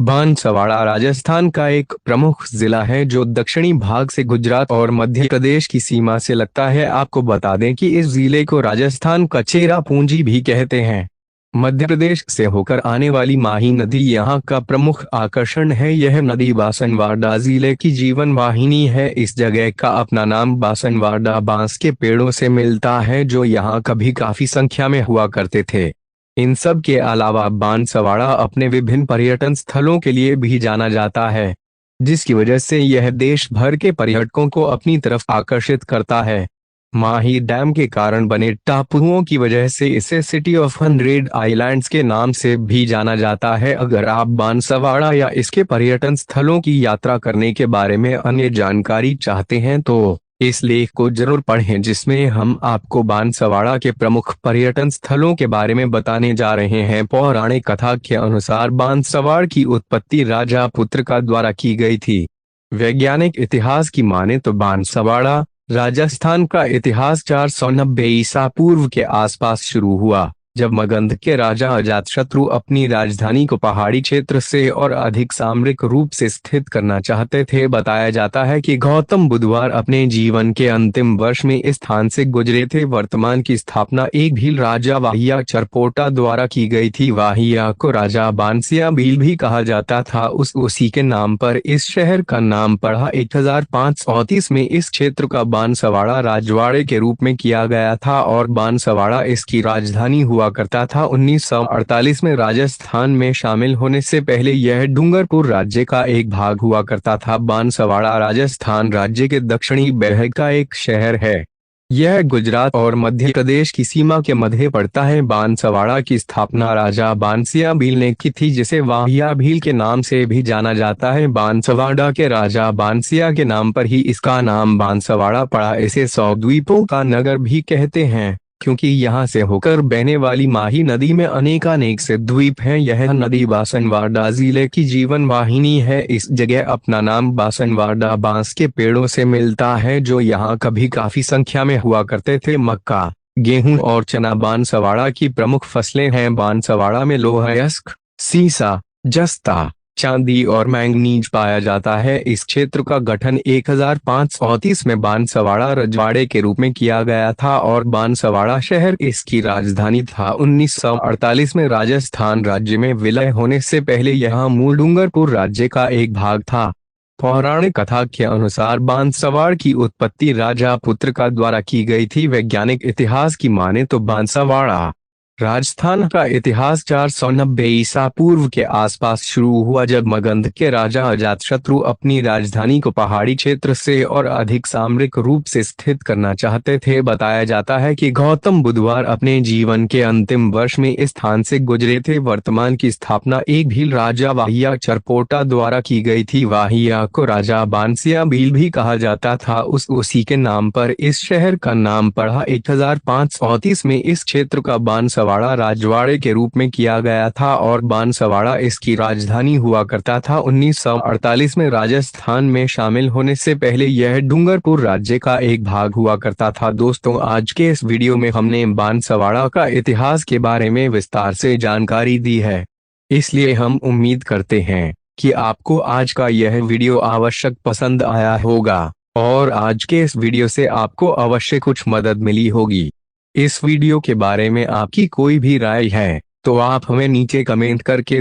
बांसवाड़ा राजस्थान का एक प्रमुख जिला है जो दक्षिणी भाग से गुजरात और मध्य प्रदेश की सीमा से लगता है। आपको बता दें कि इस जिले को राजस्थान का चेरापूंजी भी कहते हैं। मध्य प्रदेश से होकर आने वाली माही नदी यहाँ का प्रमुख आकर्षण है। यह नदी बांसवाड़ा जिले की जीवन वाहिनी है। इस जगह का अपना नाम बांसवाड़ा बांस के पेड़ों से मिलता है जो यहाँ कभी काफी संख्या में हुआ करते थे। इन सब के अलावा बांसवाड़ा अपने विभिन्न पर्यटन स्थलों के लिए भी जाना जाता है, जिसकी वजह से यह देश भर के पर्यटकों को अपनी तरफ आकर्षित करता है। माही डैम के कारण बने टापुओं की वजह से इसे सिटी ऑफ 100 आइलैंड्स के नाम से भी जाना जाता है। अगर आप बांसवाड़ा या इसके पर्यटन स्थलों की यात्रा करने के बारे में अन्य जानकारी चाहते हैं तो इस लेख को जरूर पढ़ें, जिसमें हम आपको बांसवाड़ा के प्रमुख पर्यटन स्थलों के बारे में बताने जा रहे हैं। पौराणिक कथा के अनुसार बांसवाड़ा की उत्पत्ति राजा पुत्रका द्वारा की गई थी। वैज्ञानिक इतिहास की माने तो बांसवाड़ा राजस्थान का इतिहास 490 ईसा पूर्व के आसपास शुरू हुआ, जब मगध के राजा अजातशत्रु अपनी राजधानी को पहाड़ी क्षेत्र से और अधिक सामरिक रूप से स्थित करना चाहते थे। बताया जाता है कि गौतम बुद्धवार अपने जीवन के अंतिम वर्ष में इस स्थान से गुजरे थे। वर्तमान की स्थापना एक भील राजा वाहिया चरपोटा द्वारा की गई थी। वाहिया को राजा बांसिया भील भी कहा जाता था। उसी के नाम पर इस शहर का नाम पड़ा। 1534 में इस क्षेत्र का बांसवाड़ा राजवाड़े के रूप में किया गया था और बांसवाड़ा इसकी राजधानी हुआ करता था। 1948 में राजस्थान में शामिल होने से पहले यह डूंगरपुर राज्य का एक भाग हुआ करता था। बांसवाड़ा राजस्थान राज्य के दक्षिणी भाग का एक शहर है। यह गुजरात और मध्य प्रदेश की सीमा के मध्य पड़ता है। बांसवाड़ा की स्थापना राजा बांसिया भील ने की थी, जिसे वाहिया भील के नाम से भी जाना जाता है। बांसवाड़ा के राजा बांसिया के नाम पर ही इसका नाम बांसवाड़ा पड़ा। इसे 100 द्वीपों का नगर भी कहते हैं, क्योंकि यहाँ से होकर बहने वाली माही नदी में अनेकानेक से द्वीप हैं। यह नदी बांसवाड़ा जिले की जीवन वाहिनी है। इस जगह अपना नाम बांसवाड़ा बांस के पेड़ों से मिलता है जो यहाँ कभी काफी संख्या में हुआ करते थे। मक्का, गेहूं और चना बांसवाड़ा की प्रमुख फसलें हैं। बांसवाड़ा में लोहा अयस्क, सीसा, जस्ता, चांदी और मैंगनीज पाया जाता है। इस क्षेत्र का गठन 1530 में बांसवाड़ा रजवाड़े के रूप में किया गया था और बांसवाड़ा शहर इसकी राजधानी था। 1948 में राजस्थान राज्य में विलय होने से पहले यह मूल डूंगरपुर राज्य का एक भाग था। पौराणिक कथा के अनुसार बांसवाड़ा की उत्पत्ति राजा पुत्रका द्वारा की गई थी। वैज्ञानिक इतिहास की माने तो बांसवाड़ा राजस्थान का इतिहास 490 ईसा पूर्व के आसपास शुरू हुआ, जब मगध के राजा अजातशत्रु अपनी राजधानी को पहाड़ी क्षेत्र से और अधिक सामरिक रूप से स्थित करना चाहते थे। बताया जाता है कि गौतम बुद्धवार अपने जीवन के अंतिम वर्ष में इस स्थान से गुजरे थे। वर्तमान की स्थापना एक भील राजा वाहिया चरपोटा द्वारा की गई थी। वाहिया को राजा बांसिया भील भी कहा जाता था। उसी के नाम पर इस शहर का नाम पड़ा। 1534 में इस क्षेत्र का बांसवाड़ा राजवाड़े के रूप में किया गया था और बांसवाड़ा इसकी राजधानी हुआ करता था। 1948 में राजस्थान में शामिल होने से पहले यह डूंगरपुर राज्य का एक भाग हुआ करता था। दोस्तों, आज के इस वीडियो में हमने बांसवाड़ा का इतिहास के बारे में विस्तार से जानकारी दी है, इसलिए हम उम्मीद करते हैं कि आपको आज का यह वीडियो आवश्यक पसंद आया होगा और आज के इस वीडियो से आपको अवश्य कुछ मदद मिली होगी। इस वीडियो के बारे में आपकी कोई भी राय है तो आप हमें नीचे कमेंट करके